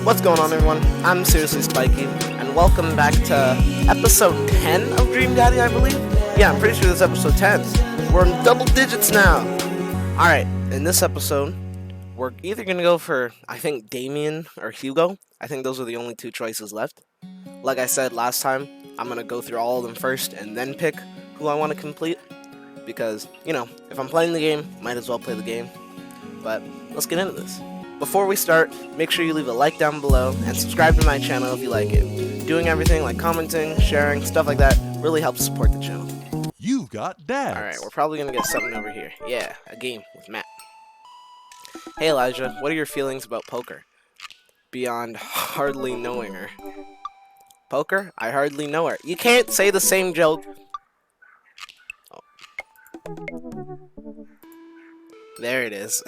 What's going on, everyone? I'm Seriously Spiky, and welcome back to episode 10 of Dream Daddy, I believe? Yeah, I'm pretty sure this is episode 10. We're in double digits now! Alright, in this episode, we're either going to go for, I think, Damien or Hugo. I think those are the only two choices left. Like I said last time, I'm going to go through all of them first and then pick who I want to complete. Because, you know, if I'm playing the game, might as well play the game. But let's get into this. Before we start, make sure you leave a like down below and subscribe to my channel if you like it. Doing everything like commenting, sharing, stuff like that really helps support the channel. You've got dads. Alright, we're probably going to get something over here. Yeah, a game with Matt. Hey Elijah, what are your feelings about poker? Beyond hardly knowing her. Poker? I hardly know her. You can't say the same joke. Oh. There it is.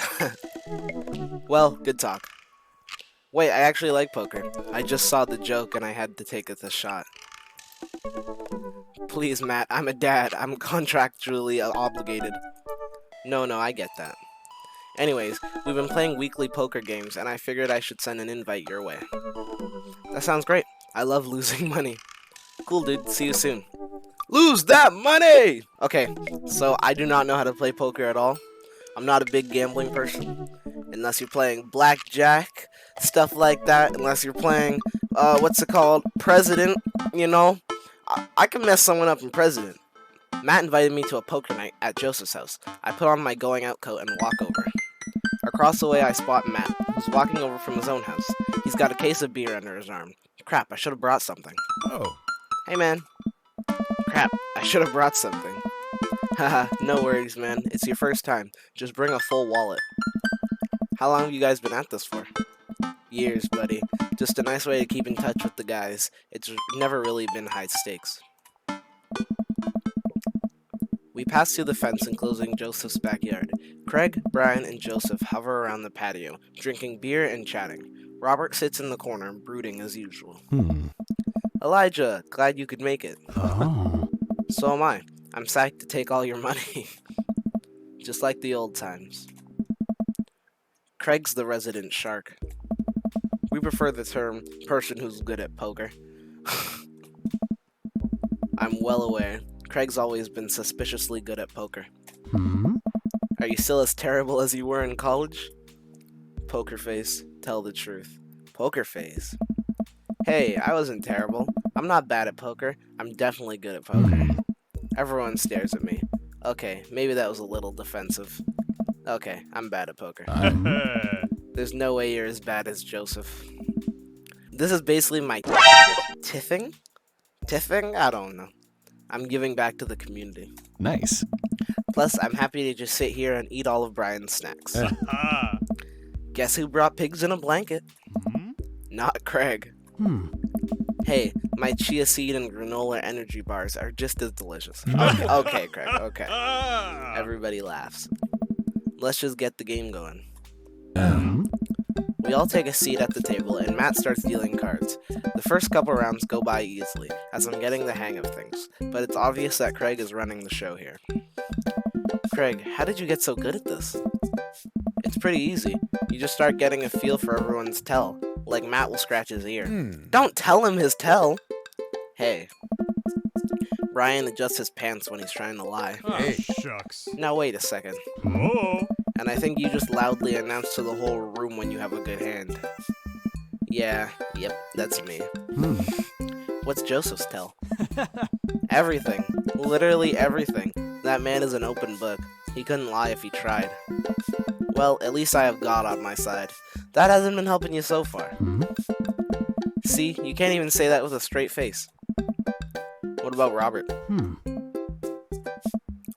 Well, good talk. Wait, I actually like poker. I just saw the joke and I had to take it a shot. Please, Matt, I'm a dad. I'm contractually obligated. No, I get that. Anyways, we've been playing weekly poker games and I figured I should send an invite your way. That sounds great. I love losing money. Cool, dude. See you soon. Lose that money! Okay, so I do not know how to play poker at all. I'm not a big gambling person. Unless you're playing blackjack, stuff like that. Unless you're playing, what's it called? President, you know? I can mess someone up in President. Matt invited me to a poker night at Joseph's house. I put on my going out coat and walk over. Across the way, I spot Matt, who's walking over from his own house. He's got a case of beer under his arm. Crap, I should have brought something. Oh. Hey, man. Crap, I should have brought something. Haha, no worries, man. It's your first time. Just bring a full wallet. How long have you guys been at this for? Years, buddy. Just a nice way to keep in touch with the guys. It's never really been high stakes. We pass through the fence enclosing Joseph's backyard. Craig, Brian, and Joseph hover around the patio, drinking beer and chatting. Robert sits in the corner, brooding as usual. Elijah, glad you could make it. Oh. So am I. I'm psyched to take all your money. Just like the old times. Craig's the resident shark. We prefer the term person who's good at poker. I'm well aware. Craig's always been suspiciously good at poker. Are you still as terrible as you were in college? Poker face, tell the truth. Poker face. Hey, I wasn't terrible. I'm not bad at poker. I'm definitely good at poker. Everyone stares at me. Okay, maybe that was a little defensive. Okay, I'm bad at poker. There's no way you're as bad as Joseph. This is basically my tiffing? Tiffing? I don't know. I'm giving back to the community. Nice. Plus, I'm happy to just sit here and eat all of Brian's snacks. Guess who brought pigs in a blanket? Not Craig. Hey, my chia seed and granola energy bars are just as delicious. Okay, Craig, okay. Everybody laughs. Let's just get the game going. We all take a seat at the table, and Matt starts dealing cards. The first couple rounds go by easily, as I'm getting the hang of things, but it's obvious that Craig is running the show here. Craig, how did you get so good at this? It's pretty easy. You just start getting a feel for everyone's tell, like Matt will scratch his ear. Don't tell him his tell! Hey. Brian adjusts his pants when he's trying to lie. Hey. Shucks. Now wait a second. Oh. And I think you just loudly announce to the whole room when you have a good hand. Yeah, yep, that's me. What's Joseph's tell? Everything. Literally everything. That man is an open book. He couldn't lie if he tried. Well, at least I have God on my side. That hasn't been helping you so far. See, you can't even say that with a straight face. What about Robert?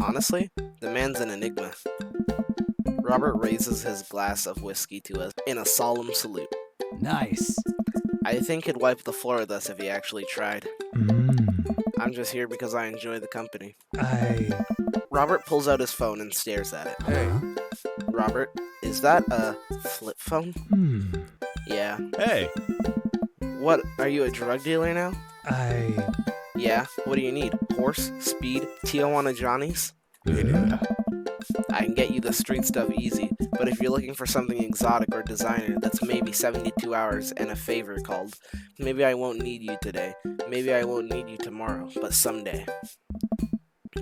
Honestly, the man's an enigma. Robert raises his glass of whiskey to us in a solemn salute. Nice. I think he'd wipe the floor with us if he actually tried. I'm just here because I enjoy the company. Robert pulls out his phone and stares at it. Hey. Robert, is that a flip phone? Yeah. Hey. What, are you a drug dealer now? Yeah, what do you need? Horse, speed, Tijuana Johnnies? Yeah. I can get you the street stuff easy, but if you're looking for something exotic or designer, that's maybe 72 hours and a favor called. Maybe I won't need you today. Maybe I won't need you tomorrow, but someday.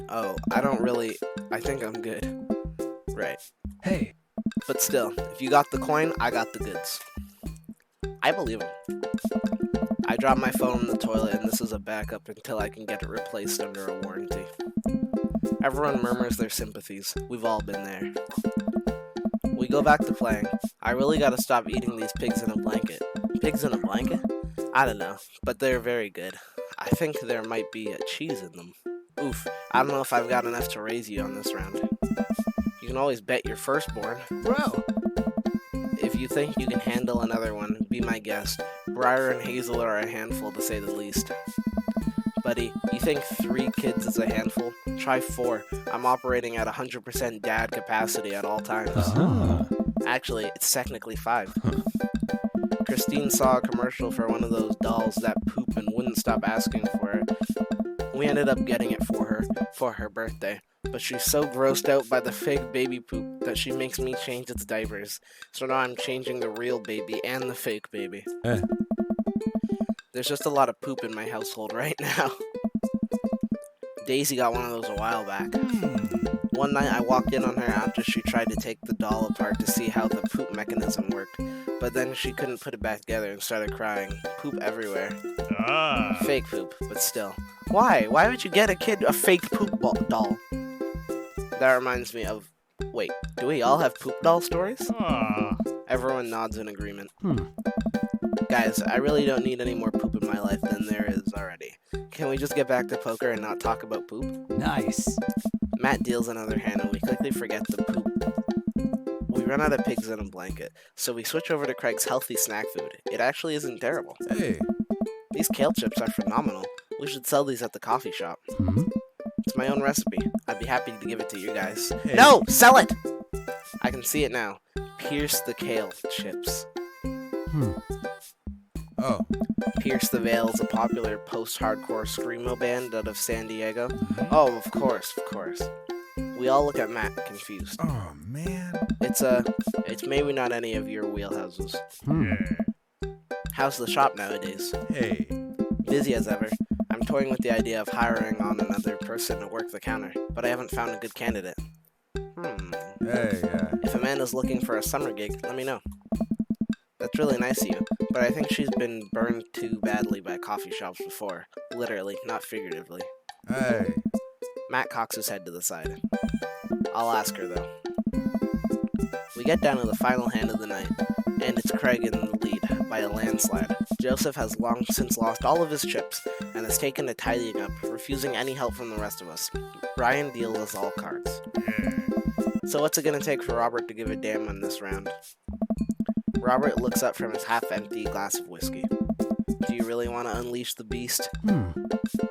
Oh, I think I'm good. Right. Hey. But still, if you got the coin, I got the goods. I believe him. I dropped my phone in the toilet, and this is a backup until I can get it replaced under a warranty. Everyone murmurs their sympathies. We've all been there. We go back to playing. I really gotta stop eating these pigs in a blanket. Pigs in a blanket? I don't know, but they're very good. I think there might be a cheese in them. Oof, I don't know if I've got enough to raise you on this round. You can always bet your firstborn. Bro. If you think you can handle another one, be my guest. Briar and Hazel are a handful, to say the least. Buddy, you think 3 kids is a handful? Try 4. I'm operating at 100% dad capacity at all times. Actually, it's technically 5. Christine saw a commercial for one of those dolls that poop and wouldn't stop asking for it. We ended up getting it for her birthday. But she's so grossed out by the fake baby poop that she makes me change its diapers. So now I'm changing the real baby and the fake baby. There's just a lot of poop in my household right now. Daisy got one of those a while back. One night I walked in on her after she tried to take the doll apart to see how the poop mechanism worked. But then she couldn't put it back together and started crying. Poop everywhere. Fake poop, but still. Why? Why would you get a kid a fake poop doll? That reminds me of... Wait, do we all have poop doll stories? Everyone nods in agreement. Guys, I really don't need any more poop in my life than there is already. Can we just get back to poker and not talk about poop? Nice. Matt deals another hand and we quickly forget the poop. We run out of pigs in a blanket, so we switch over to Craig's healthy snack food. It actually isn't terrible. Hey. These kale chips are phenomenal. We should sell these at the coffee shop. It's my own recipe. I'd be happy to give it to you guys. Hey. No! Sell it! I can see it now. Pierce the kale chips. Oh. Pierce the Veil is a popular post-hardcore screamo band out of San Diego. Oh, of course. We all look at Matt, confused. Oh, man. It's maybe not any of your wheelhouses. How's the shop nowadays? Hey. Busy as ever. I'm toying with the idea of hiring on another person to work the counter, but I haven't found a good candidate. Hey, If Amanda's looking for a summer gig, let me know. That's really nice of you, but I think she's been burned too badly by coffee shops before. Literally, not figuratively. Hey. Matt cocks his head to the side. I'll ask her, though. We get down to the final hand of the night, and it's Craig in the lead by a landslide. Joseph has long since lost all of his chips, and has taken to tidying up, refusing any help from the rest of us. Brian deals us all cards. So what's it gonna take for Robert to give a damn on this round? Robert looks up from his half-empty glass of whiskey. Do you really want to unleash the beast?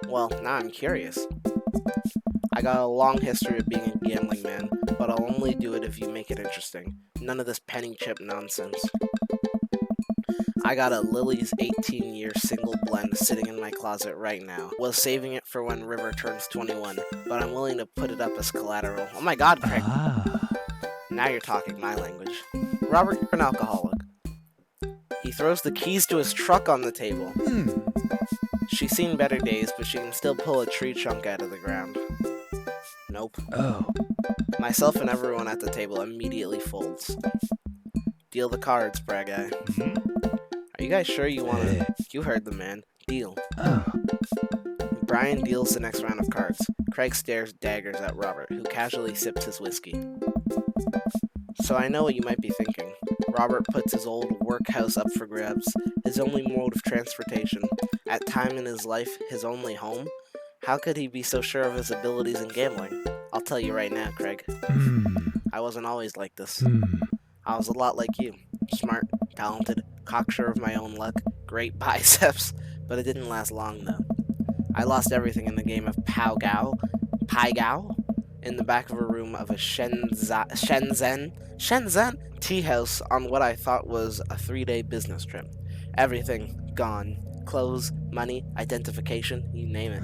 Well, now I'm curious. I got a long history of being a gambling man, but I'll only do it if you make it interesting. None of this penny chip nonsense. I got a Lily's 18-year single blend sitting in my closet right now. Was saving it for when River turns 21, but I'm willing to put it up as collateral. Oh my god, Craig. Now you're talking my language. Robert, you're an alcoholic. He throws the keys to his truck on the table. She's seen better days, but she can still pull a tree chunk out of the ground. Nope. Oh. Myself and everyone at the table immediately folds. Deal the cards, brag guy. Are you guys sure you want to? You heard the man. Deal. Oh. Brian deals the next round of cards. Craig stares daggers at Robert, who casually sips his whiskey. So I know what you might be thinking. Robert puts his old workhouse up for grabs, his only mode of transportation, at time in his life, his only home. How could he be so sure of his abilities in gambling? I'll tell you right now, Craig. I wasn't always like this. I was a lot like you. Smart, talented, cocksure of my own luck, great biceps, but it didn't last long though. I lost everything in the game of Pai Gao, in the back of a room of a Shenzhen tea house on what I thought was a 3-day business trip. Everything gone. Clothes, money, identification, you name it.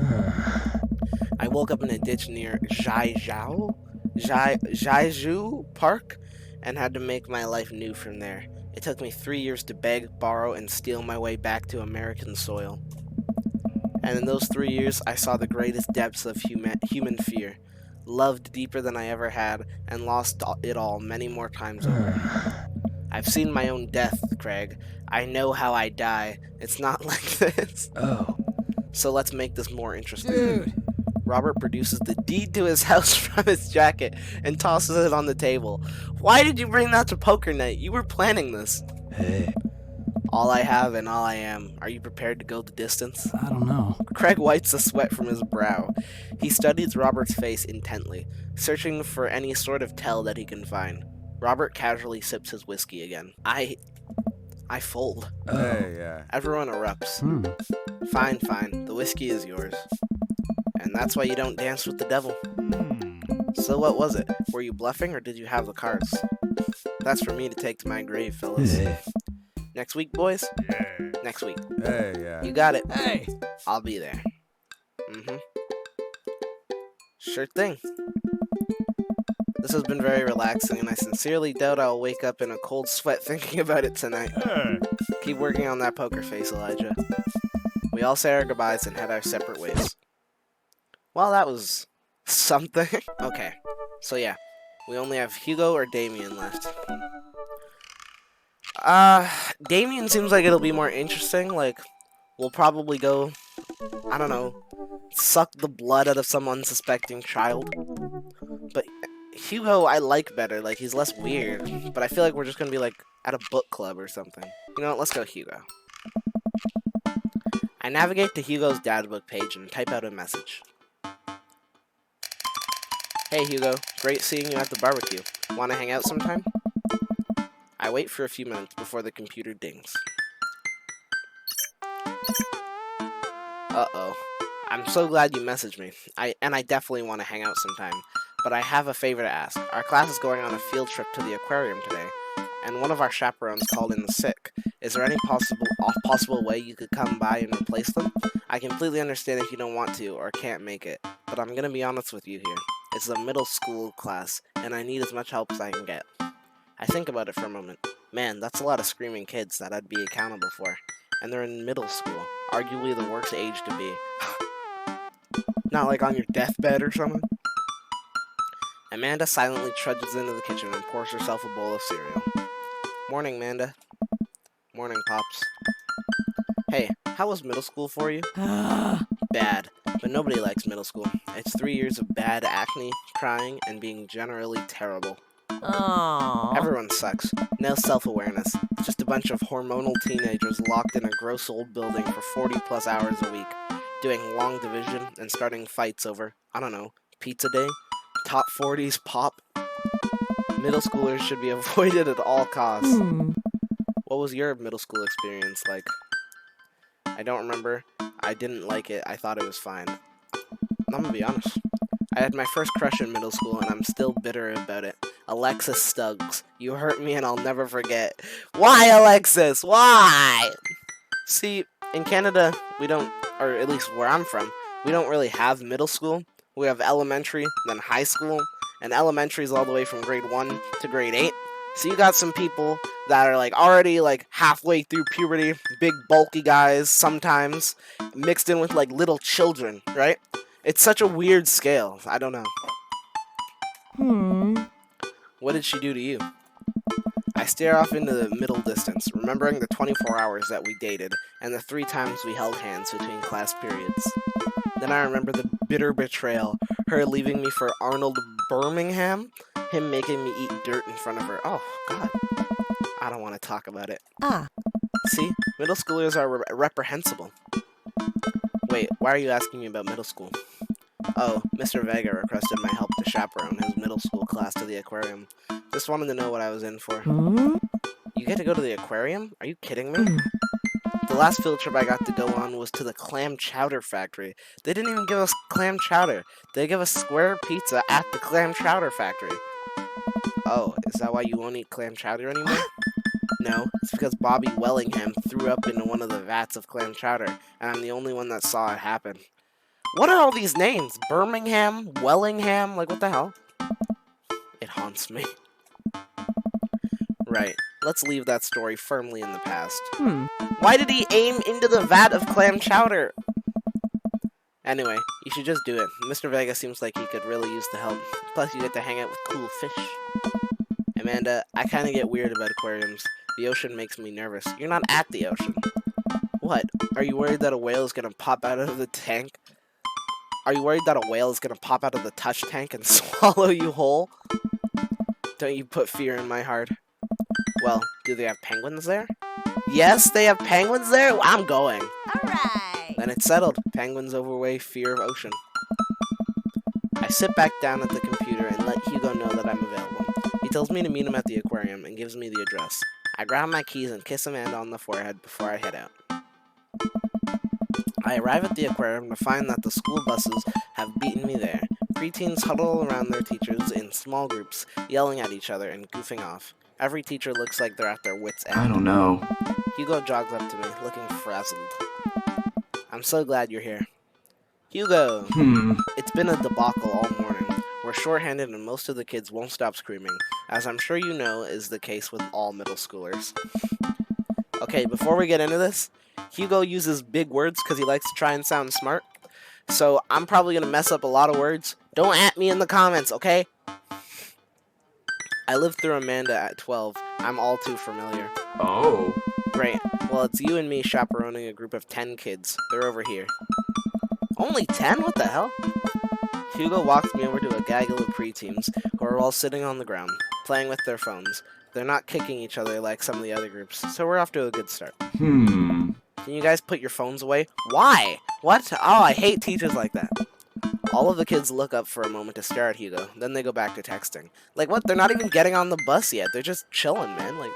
I woke up in a ditch near Zhaijiao Jaiju Park and had to make my life new from there. It took me 3 years to beg, borrow, and steal my way back to American soil. And in those 3 years, I saw the greatest depths of human fear, loved deeper than I ever had, and lost it all many more times over. I've seen my own death, Craig. I know how I die. It's not like this. Oh. So let's make this more interesting. Dude. Robert produces the deed to his house from his jacket and tosses it on the table. Why did you bring that to poker night? You were planning this. Hey. All I have and all I am. Are you prepared to go the distance? I don't know. Craig wipes the sweat from his brow. He studies Robert's face intently, searching for any sort of tell that he can find. Robert casually sips his whiskey again. I fold. Oh. Hey, yeah. Everyone erupts. Fine. The whiskey is yours. And that's why you don't dance with the devil. So what was it? Were you bluffing or did you have the cards? That's for me to take to my grave, fellas. Next week, boys? Yeah. Next week. Hey, yeah. You got it. Hey. I'll be there. Sure thing. This has been very relaxing, and I sincerely doubt I'll wake up in a cold sweat thinking about it tonight. Keep working on that poker face, Elijah. We all say our goodbyes and head our separate ways. Well, that was something. Okay, so yeah, we only have Hugo or Damien left. Damien seems like it'll be more interesting. Like, we'll probably go, I don't know, suck the blood out of some unsuspecting child. But Hugo I like better, like, he's less weird. But I feel like we're just gonna be, like, at a book club or something. You know what, let's go Hugo. I navigate to Hugo's dad book page and type out a message. Hey Hugo, great seeing you at the barbecue. Wanna hang out sometime? I wait for a few minutes before the computer dings. Uh-oh. I'm so glad you messaged me. I definitely want to hang out sometime. But I have a favor to ask. Our class is going on a field trip to the aquarium today, and one of our chaperones called in sick. Is there any possible way you could come by and replace them? I completely understand if you don't want to or can't make it, but I'm gonna be honest with you here. It's a middle school class, and I need as much help as I can get. I think about it for a moment. Man, that's a lot of screaming kids that I'd be accountable for. And they're in middle school, arguably the worst age to be. Not like on your deathbed or something. Amanda silently trudges into the kitchen and pours herself a bowl of cereal. Morning, Amanda. Morning, Pops. Hey, how was middle school for you? Bad, but nobody likes middle school. It's 3 years of bad acne, crying, and being generally terrible. Aww. Everyone sucks. No self-awareness. Just a bunch of hormonal teenagers locked in a gross old building for 40 plus hours a week, doing long division and starting fights over, I don't know, pizza day? Top 40s pop? Middle schoolers should be avoided at all costs. What was your middle school experience like? I don't remember. I didn't like it. I thought it was fine. I'm gonna be honest. I had my first crush in middle school, and I'm still bitter about it. Alexis Stuggs. You hurt me, and I'll never forget. Why, Alexis? Why? See, in Canada, we don't, or at least where I'm from, we don't really have middle school. We have elementary, then high school, and elementary is all the way from grade 1 to grade 8. So you got some people that are like already like halfway through puberty, big bulky guys sometimes, mixed in with like little children, right? It's such a weird scale. I don't know. What did she do to you? I stare off into the middle distance, remembering the 24 hours that we dated, and the 3 times we held hands between class periods. Then I remember the bitter betrayal, her leaving me for Arnold Birmingham, him making me eat dirt in front of her. Oh, God. I don't want to talk about it. See, middle schoolers are reprehensible. Wait, why are you asking me about middle school? Oh, Mr. Vega requested my help to chaperone his middle school class to the aquarium. Just wanted to know what I was in for. You get to go to the aquarium? Are you kidding me? The last field trip I got to go on was to the clam chowder factory. They didn't even give us clam chowder. They give us square pizza at the clam chowder factory. Oh, is that why you won't eat clam chowder anymore? No, it's because Bobby Wellingham threw up into one of the vats of clam chowder, and I'm the only one that saw it happen. What are all these names? Birmingham? Wellingham? Like, what the hell? It haunts me. Right, let's leave that story firmly in the past. Why did he aim into the vat of clam chowder? Anyway, you should just do it. Mr. Vega seems like he could really use the help. Plus, you get to hang out with cool fish. Amanda, I kind of get weird about aquariums. The ocean makes me nervous. You're not at the ocean. What? Are you worried that a whale is gonna pop out of the tank? Are you worried that a whale is gonna pop out of the touch tank and swallow you whole? Don't you put fear in my heart. Well, do they have penguins there? Yes, they have penguins there? I'm going. Alright. Then it's settled. Penguins overweigh fear of ocean. I sit back down at the computer and let Hugo know that I'm available. He tells me to meet him at the aquarium and gives me the address. I grab my keys and kiss Amanda on the forehead before I head out. I arrive at the aquarium to find that the school buses have beaten me there. Preteens huddle around their teachers in small groups, yelling at each other and goofing off. Every teacher looks like they're at their wits' end. I don't know. Hugo jogs up to me, looking frazzled. I'm so glad you're here. Hugo! It's been a debacle all morning. We're shorthanded and most of the kids won't stop screaming, as I'm sure you know is the case with all middle schoolers. Okay, before we get into this, Hugo uses big words because he likes to try and sound smart. So I'm probably going to mess up a lot of words. Don't at me in the comments, okay? I lived through Amanda at 12. I'm all too familiar. Oh. Great. Well, it's you and me chaperoning a group of 10 kids. They're over here. Only 10? What the hell? Hugo walks me over to a gaggle of preteens who are all sitting on the ground, playing with their phones. They're not kicking each other like some of the other groups, so we're off to a good start. Can you guys put your phones away? Why? What? Oh, I hate teachers like that. All of the kids look up for a moment to stare at Hugo, then they go back to texting. Like, what? They're not even getting on the bus yet. They're just chilling, man. Like,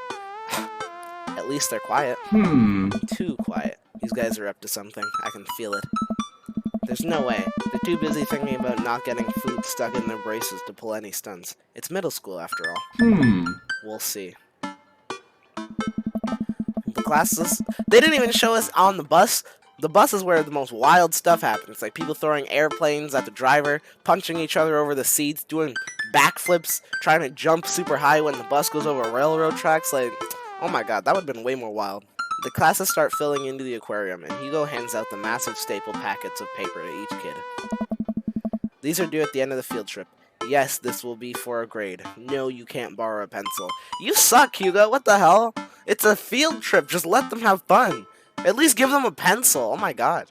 at least they're quiet. Too quiet. These guys are up to something. I can feel it. There's no way. They're too busy thinking about not getting food stuck in their braces to pull any stunts. It's middle school, after all. We'll see. The classes... They didn't even show us on the bus. The bus is where the most wild stuff happens. Like people throwing airplanes at the driver, punching each other over the seats, doing backflips, trying to jump super high when the bus goes over railroad tracks. Like, oh my god, that would have been way more wild. The classes start filling into the aquarium, and Hugo hands out the massive staple packets of paper to each kid. These are due at the end of the field trip. Yes, this will be for a grade. No, you can't borrow a pencil. You suck, Hugo. What the hell? It's a field trip. Just let them have fun. At least give them a pencil. Oh my god.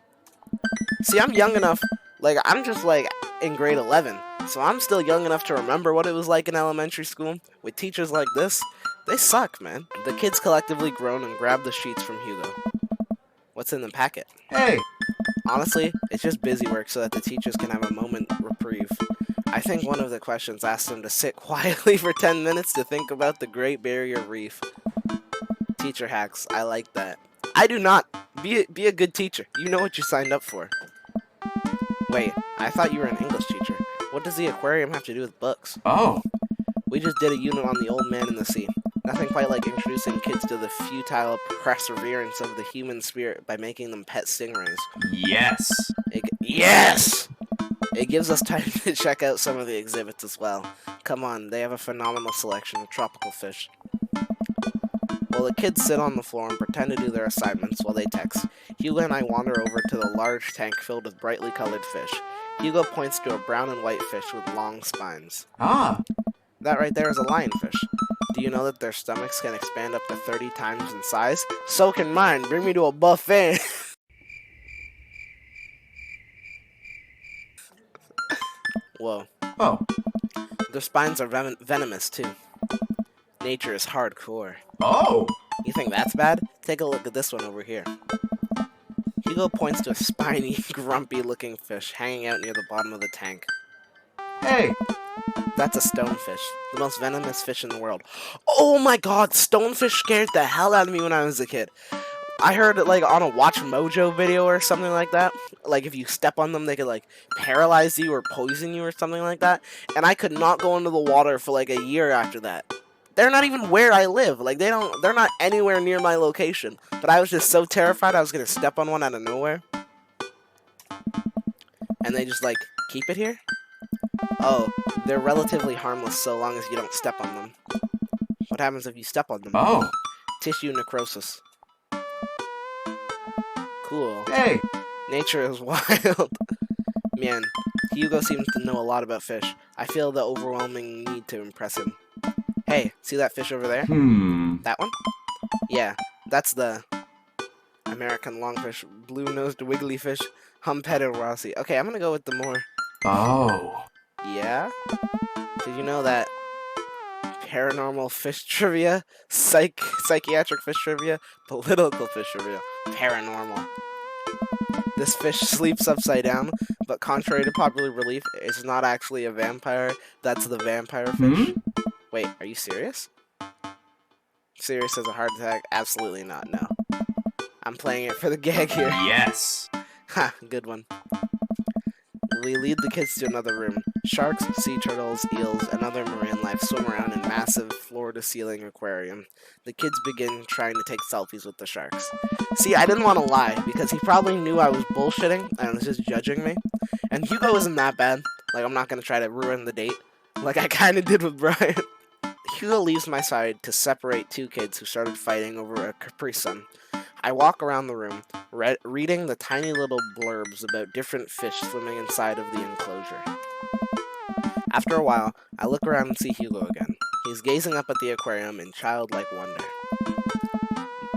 See, I'm young enough. Like, I'm just like in grade 11. So I'm still young enough to remember what it was like in elementary school. With teachers like this, they suck, man. The kids collectively groan and grab the sheets from Hugo. What's in the packet? Hey! Honestly, it's just busy work so that the teachers can have a moment reprieve. I think one of the questions asked them to sit quietly for 10 minutes to think about the Great Barrier Reef. Teacher hacks, I like that. I do not. Be a good teacher. You know what you signed up for. Wait, I thought you were an English teacher. What does the aquarium have to do with books? Oh. We just did a unit on the old man in the sea. Nothing quite like introducing kids to the futile perseverance of the human spirit by making them pet stingrays. Yes. Yes! It gives us time to check out some of the exhibits as well. Come on, they have a phenomenal selection of tropical fish. While the kids sit on the floor and pretend to do their assignments while they text, Hugo and I wander over to the large tank filled with brightly colored fish. Hugo points to a brown and white fish with long spines. Ah. That right there is a lionfish. Do you know that their stomachs can expand up to 30 times in size? So can mine. Bring me to a buffet. Whoa. Oh. Their spines are venomous, too. Nature is hardcore. Oh. You think that's bad? Take a look at this one over here. Hugo points to a spiny, grumpy-looking fish hanging out near the bottom of the tank. Hey. That's a stonefish, the most venomous fish in the world. Oh my god, stonefish scared the hell out of me when I was a kid. I heard it like on a Watch Mojo video or something like that. Like if you step on them, they could like paralyze you or poison you or something like that. And I could not go into the water for like a year after that. They're not even where I live. Like they're not anywhere near my location. But I was just so terrified I was gonna step on one out of nowhere. And they just like keep it here. Oh, they're relatively harmless so long as you don't step on them. What happens if you step on them? Oh. Tissue necrosis. Cool. Hey. Nature is wild. Man, Hugo seems to know a lot about fish. I feel the overwhelming need to impress him. Hey, see that fish over there? That one? Yeah, that's the American longfish, blue-nosed wiggly fish, Humpedo rossi. Okay, I'm gonna go with the more... Oh. Yeah? Did you know that paranormal fish trivia, psychiatric fish trivia, political fish trivia, paranormal? This fish sleeps upside down, but contrary to popular belief, it's not actually a vampire. That's the vampire fish. Wait, are you serious? Serious as a heart attack? Absolutely not, no. I'm playing it for the gag here. Yes. Ha, good one. We lead the kids to another room. Sharks, sea turtles, eels, and other marine life swim around in massive floor-to-ceiling aquarium. The kids begin trying to take selfies with the sharks. See, I didn't want to lie, because he probably knew I was bullshitting and was just judging me. And Hugo isn't that bad. Like, I'm not going to try to ruin the date, like I kind of did with Brian. Hugo leaves my side to separate two kids who started fighting over a Capri Sun. I walk around the room, reading the tiny little blurbs about different fish swimming inside of the enclosure. After a while, I look around and see Hugo again. He's gazing up at the aquarium in childlike wonder.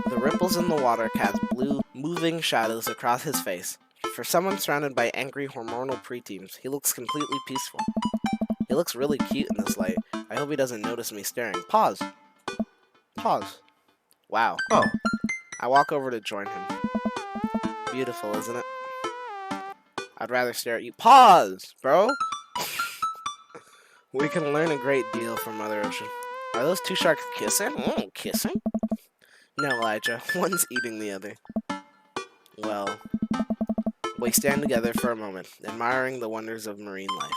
The ripples in the water cast blue, moving shadows across his face. For someone surrounded by angry hormonal preteens, he looks completely peaceful. He looks really cute in this light. I hope he doesn't notice me staring. Pause. Pause. Wow. Oh. I walk over to join him. Beautiful, isn't it? I'd rather stare at you. Pause, bro! We can learn a great deal from Mother Ocean. Are those two sharks kissing? Oh, kissing? No, Elijah. One's eating the other. Well, we stand together for a moment, admiring the wonders of marine life.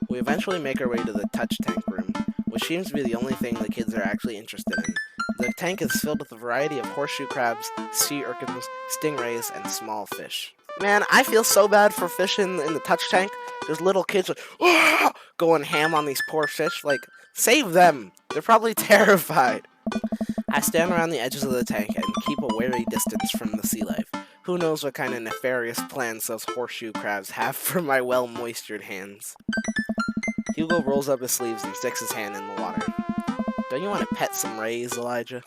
We eventually make our way to the touch tank room, which seems to be the only thing the kids are actually interested in. The tank is filled with a variety of horseshoe crabs, sea urchins, stingrays, and small fish. Man, I feel so bad for fish in the touch tank. There's little kids like, "Ah!" going ham on these poor fish. Like, save them. They're probably terrified. I stand around the edges of the tank and keep a wary distance from the sea life. Who knows what kind of nefarious plans those horseshoe crabs have for my well-moistured hands. Hugo rolls up his sleeves and sticks his hand in the water. Don't you want to pet some rays, Elijah?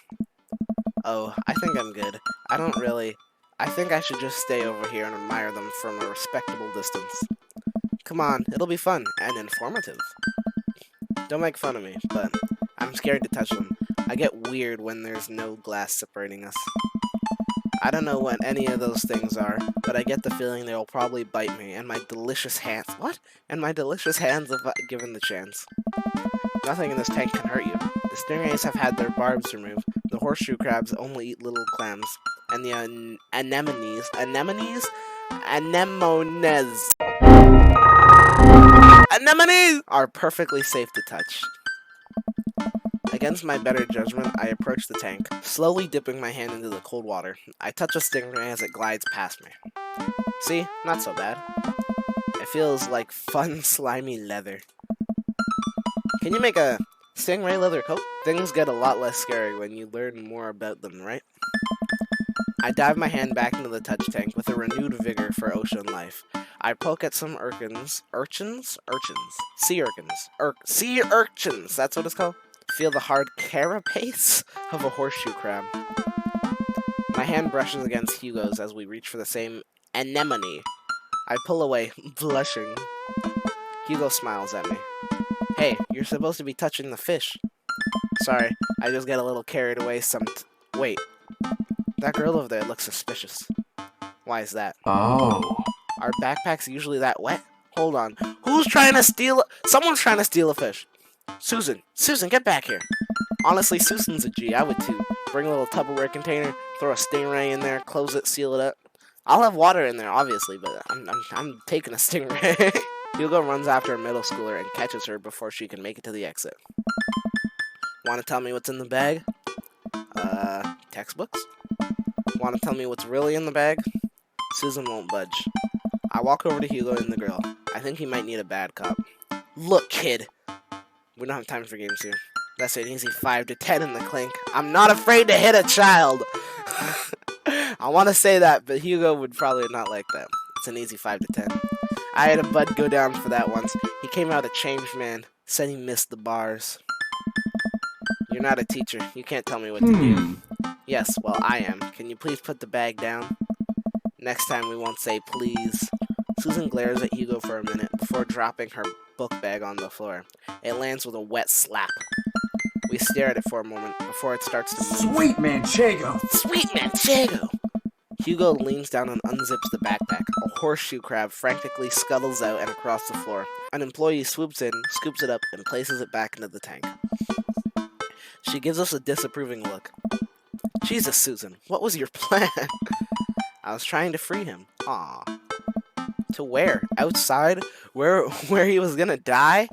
Oh, I think I'm good. I think I should just stay over here and admire them from a respectable distance. Come on, it'll be fun and informative. Don't make fun of me, but I'm scared to touch them. I get weird when there's no glass separating us. I don't know what any of those things are, but I get the feeling they'll probably bite me, and my delicious hands... What? And my delicious hands if given the chance. Nothing in this tank can hurt you. The stingrays have had their barbs removed, the horseshoe crabs only eat little clams, and the anemones are perfectly safe to touch. Against my better judgment, I approach the tank, slowly dipping my hand into the cold water. I touch a stingray as it glides past me. See? Not so bad. It feels like fun, slimy leather. Can you make a stingray leather coat? Things get a lot less scary when you learn more about them, right? I dive my hand back into the touch tank with a renewed vigor for ocean life. I poke at some sea urchins, that's what it's called. Feel the hard carapace of a horseshoe crab. My hand brushes against Hugo's as we reach for the same anemone. I pull away, blushing. Hugo smiles at me. Hey, you're supposed to be touching the fish. Sorry, I just get a little carried away Wait, that girl over there looks suspicious. Why is that? Oh. Are backpacks usually that wet? Hold on. Who's trying to steal... Someone's trying to steal a fish. Susan, get back here. Honestly, Susan's a G. I would too. Bring a little Tupperware container, throw a stingray in there, close it, seal it up. I'll have water in there, obviously, but I'm taking a stingray. Hugo runs after a middle schooler and catches her before she can make it to the exit. Want to tell me what's in the bag? Textbooks? Want to tell me what's really in the bag? Susan won't budge. I walk over to Hugo and the girl. I think he might need a bad cop. Look, kid. We don't have time for games here. That's an easy 5 to 10 in the clink. I'm not afraid to hit a child. I want to say that, but Hugo would probably not like that. It's an easy 5 to 10. I had a bud go down for that once. He came out a changed man. Said he missed the bars. You're not a teacher. You can't tell me what to do. Yes, well, I am. Can you please put the bag down? Next time we won't say please. Susan glares at Hugo for a minute before dropping her book bag on the floor. It lands with a wet slap. We stare at it for a moment before it starts to move. Sweet Manchego! Sweet Manchego! Hugo leans down and unzips the backpack. A horseshoe crab frantically scuttles out and across the floor. An employee swoops in, scoops it up, and places it back into the tank. She gives us a disapproving look. Jesus, Susan, what was your plan? I was trying to free him. Aw. To where? Outside? Where he was gonna die?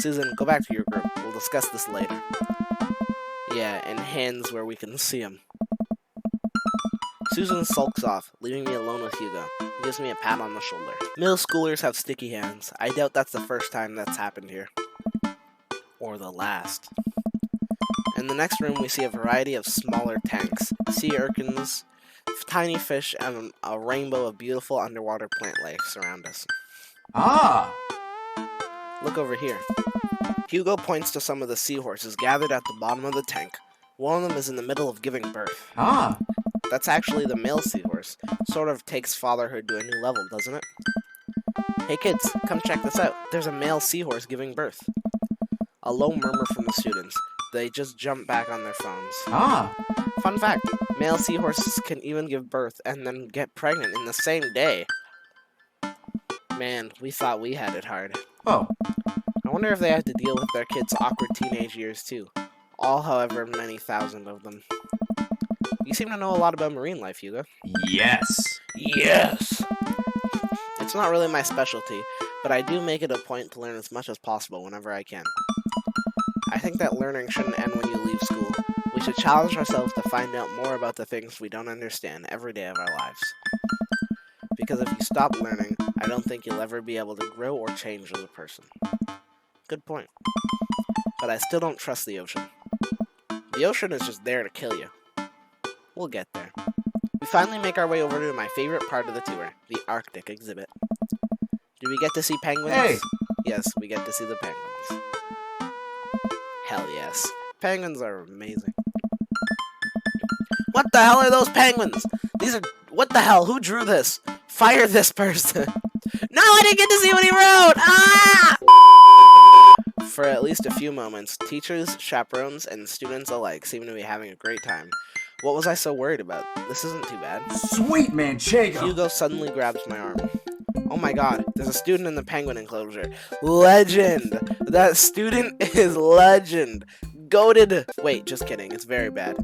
Susan, go back to your group. We'll discuss this later. Yeah, and hands where we can see him. Susan sulks off, leaving me alone with Hugo. He gives me a pat on the shoulder. Middle schoolers have sticky hands. I doubt that's the first time that's happened here. Or the last. In the next room, we see a variety of smaller tanks, sea urchins, tiny fish, and a rainbow of beautiful underwater plant life surround us. Ah! Look over here. Hugo points to some of the seahorses gathered at the bottom of the tank. One of them is in the middle of giving birth. Ah! That's actually the male seahorse. Sort of takes fatherhood to a new level, doesn't it? Hey kids, come check this out. There's a male seahorse giving birth. A low murmur from the students. They just jump back on their phones. Ah! Fun fact, male seahorses can even give birth and then get pregnant in the same day. Man, we thought we had it hard. Oh. I wonder if they have to deal with their kids' awkward teenage years too. All however many thousand of them. You seem to know a lot about marine life, Hugo. Yes! Yes! It's not really my specialty, but I do make it a point to learn as much as possible whenever I can. I think that learning shouldn't end when you leave school. We should challenge ourselves to find out more about the things we don't understand every day of our lives. Because if you stop learning, I don't think you'll ever be able to grow or change as a person. Good point. But I still don't trust the ocean. The ocean is just there to kill you. We'll get there. We finally make our way over to my favorite part of the tour, the Arctic exhibit. Do we get to see penguins? Hey! Yes, we get to see the penguins. Hell yes. Penguins are amazing. What the hell are those penguins? What the hell? Who drew this? Fire this person. No, I didn't get to see what he wrote! Ah! For at least a few moments, teachers, chaperones, and students alike seem to be having a great time. What was I so worried about? This isn't too bad. Sweet Manchego! Hugo suddenly grabs my arm. Oh my god, there's a student in the penguin enclosure. Legend! That student is legend! Goated! Wait, just kidding, it's very bad.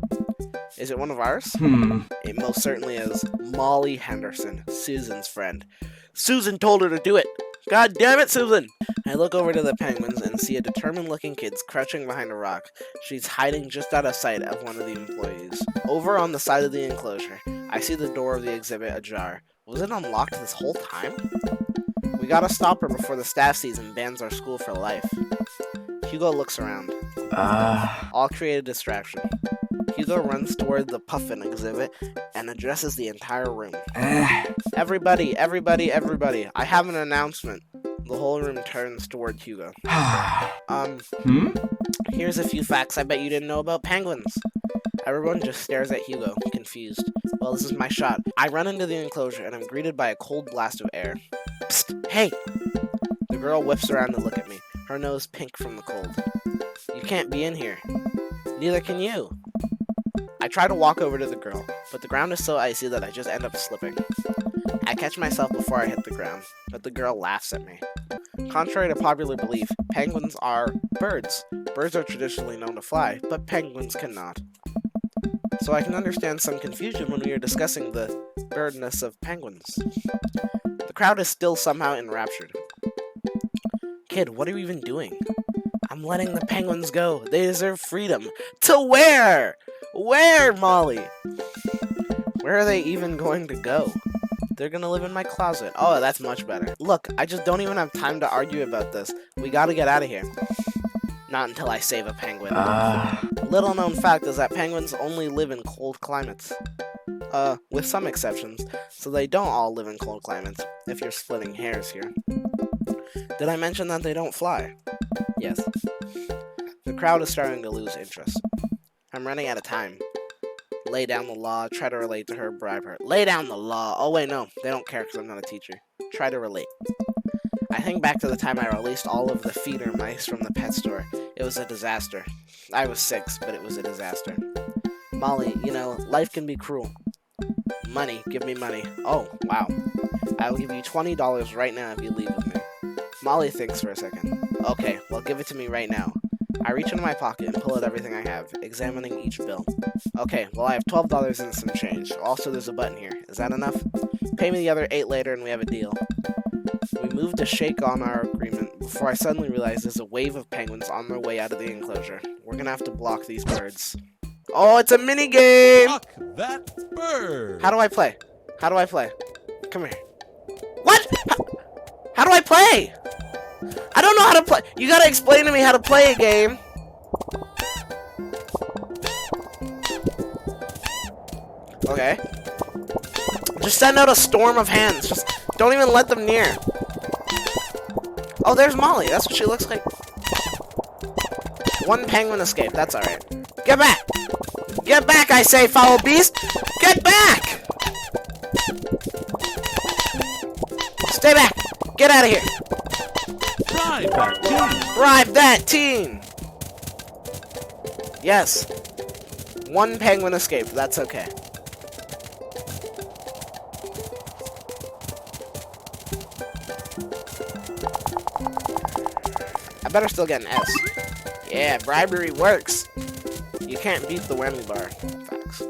Is it one of ours? It most certainly is. Molly Henderson, Susan's friend. Susan told her to do it! God damn it, Susan! I look over to the penguins and see a determined-looking kid crouching behind a rock. She's hiding just out of sight of one of the employees. Over on the side of the enclosure, I see the door of the exhibit ajar. Was it unlocked this whole time? We gotta stop her before the staff sees and bans our school for life. Hugo looks around. I'll create a distraction. Hugo runs toward the puffin exhibit and addresses the entire room. Everybody, everybody, everybody, I have an announcement. The whole room turns toward Hugo. Here's a few facts I bet you didn't know about penguins. Everyone just stares at Hugo, confused. Well, this is my shot. I run into the enclosure and I'm greeted by a cold blast of air. Psst, hey! The girl whips around to look at me, her nose pink from the cold. You can't be in here. Neither can you. I try to walk over to the girl, but the ground is so icy that I just end up slipping. I catch myself before I hit the ground, but the girl laughs at me. Contrary to popular belief, penguins are birds. Birds are traditionally known to fly, but penguins cannot. So I can understand some confusion when we are discussing the birdness of penguins. The crowd is still somehow enraptured. Kid, what are you even doing? I'm letting the penguins go. They deserve freedom. To where? Where, Molly? Where are they even going to go? They're gonna live in my closet. Oh, that's much better. Look, I just don't even have time to argue about this. We gotta get out of here. Not until I save a penguin. Little known fact is that penguins only live in cold climates. With some exceptions. So they don't all live in cold climates, if you're splitting hairs here. Did I mention that they don't fly? Yes. The crowd is starting to lose interest. I'm running out of time. Lay down the law, try to relate to her, bribe her. Lay down the law! Oh wait, no, they don't care because I'm not a teacher. Try to relate. I think back to the time I released all of the feeder mice from the pet store. It was a disaster. I was 6, but it was a disaster. Molly, you know, life can be cruel. Money, give me money. Oh, wow. I will give you $20 right now if you leave with me. Molly thinks for a second. Okay, well give it to me right now. I reach into my pocket and pull out everything I have, examining each bill. Okay, well I have $12 and some change. Also there's a button here. Is that enough? Pay me the other 8 later and we have a deal. We moved to shake on our agreement before I suddenly realized there's a wave of penguins on their way out of the enclosure. We're gonna have to block these birds. Oh, it's a mini game! Block that bird. How do I play? How do I play? Come here. What? How do I play? I don't know how to play. You gotta explain to me how to play a game. Okay. Just send out a storm of hands. Just don't even let them near. Oh, there's Molly. That's what she looks like. One penguin escaped. That's alright. Get back! Get back, I say, foul beast! Get back! Stay back! Get out of here! Bribe that teen. Bribe that teen! Yes. One penguin escaped. That's okay. I better still get an S. Yeah, bribery works. You can't beat the whammy bar. Facts.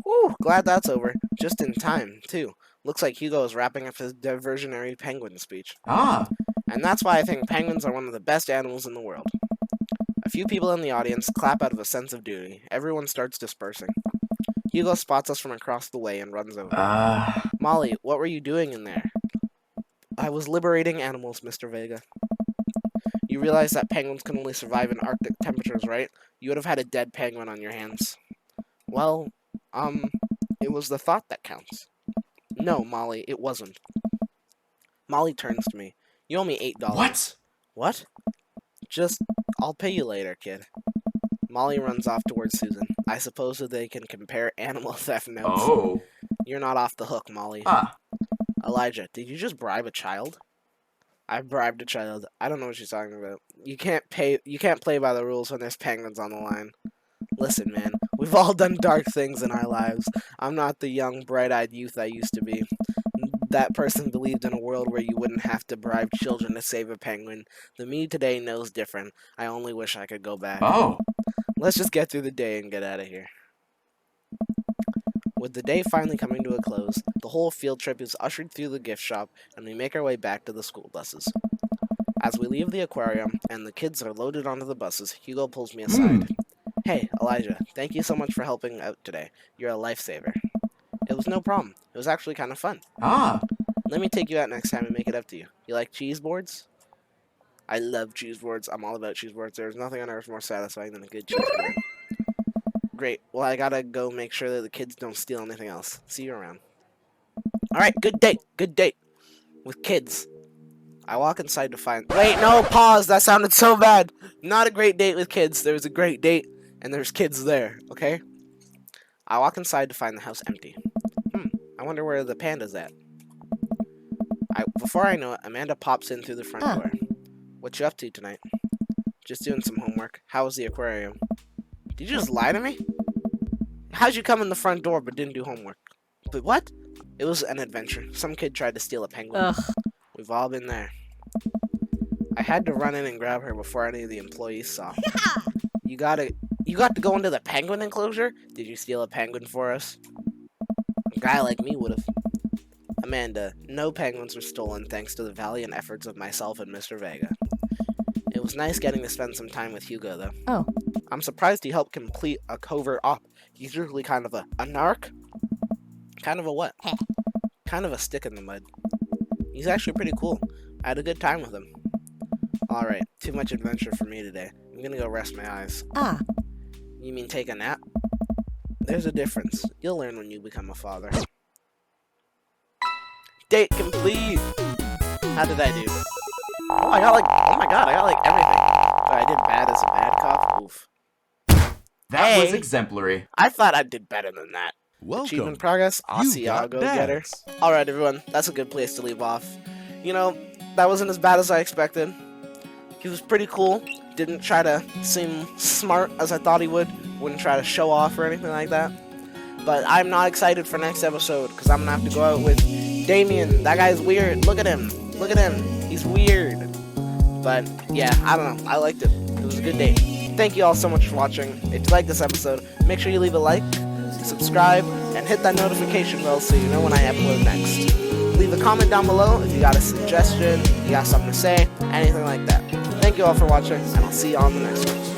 Whew, glad that's over. Just in time, too. Looks like Hugo is wrapping up his diversionary penguin speech. And that's why I think penguins are one of the best animals in the world. A few people in the audience clap out of a sense of duty. Everyone starts dispersing. Hugo spots us from across the way and runs over. Molly, what were you doing in there? I was liberating animals, Mr. Vega. You realize that penguins can only survive in Arctic temperatures, right? You would have had a dead penguin on your hands. Well, it was the thought that counts. No, Molly, it wasn't. Molly turns to me. You owe me $8. What? What? Just, I'll pay you later, kid. Molly runs off towards Susan. I suppose that they can compare animal theft notes. Oh. You're not off the hook, Molly. Elijah, did you just bribe a child? I bribed a child. I don't know what she's talking about. You can't play by the rules when there's penguins on the line. Listen, man, we've all done dark things in our lives. I'm not the young, bright-eyed youth I used to be. That person believed in a world where you wouldn't have to bribe children to save a penguin. The me today knows different. I only wish I could go back. Oh. Let's just get through the day and get out of here. With the day finally coming to a close, the whole field trip is ushered through the gift shop, and we make our way back to the school buses. As we leave the aquarium, and the kids are loaded onto the buses, Hugo pulls me aside. Hey, Elijah, thank you so much for helping out today. You're a lifesaver. It was no problem. It was actually kind of fun. Let me take you out next time and make it up to you. You like cheese boards? I love cheese boards. I'm all about cheese boards. There's nothing on earth more satisfying than a good cheese board. Great. Well, I gotta go make sure that the kids don't steal anything else. See you around. Alright, good date. Good date. With kids. I walk inside to find... Wait, no, pause. That sounded so bad. Not a great date with kids. There's a great date, and there's kids there, okay? I walk inside to find the house empty. I wonder where the panda's at. Before I know it, Amanda pops in through the front door. What you up to tonight? Just doing some homework. How was the aquarium? Did you just lie to me? How'd you come in the front door but didn't do homework? But what? It was an adventure. Some kid tried to steal a penguin. Ugh. We've all been there. I had to run in and grab her before any of the employees saw. You got to go into the penguin enclosure? Did you steal a penguin for us? A guy like me would have. Amanda, no penguins were stolen thanks to the valiant efforts of myself and Mr. Vega. It was nice getting to spend some time with Hugo, though. Oh. I'm surprised he helped complete a covert op. He's usually kind of a narc? Kind of a what? kind of a stick in the mud. He's actually pretty cool. I had a good time with him. Alright, too much adventure for me today. I'm gonna go rest my eyes. You mean take a nap? There's a difference. You'll learn when you become a father. Date complete! How did I do? Oh, I got everything. But I did bad as a bad cop? Oof. That was Hey. exemplary. I thought I did better than that. Welcome. Achievement progress? You got Go getter. dads. Alright, everyone. That's a good place to leave off. You know, that wasn't as bad as I expected. He was pretty cool. Didn't try to seem smart as I thought he would. Wouldn't try to show off or anything like that. But I'm not excited for next episode because I'm gonna have to go out with Damien. That guy's weird. Look at him. Look at him. He's weird. But yeah, I don't know. I liked it. It was a good day. Thank you all so much for watching. If you like this episode, make sure you leave a like, subscribe, and hit that notification bell so you know when I upload next. Leave a comment down below if you got a suggestion, you got something to say, anything like that. Thank you all for watching, and I'll see you on the next one.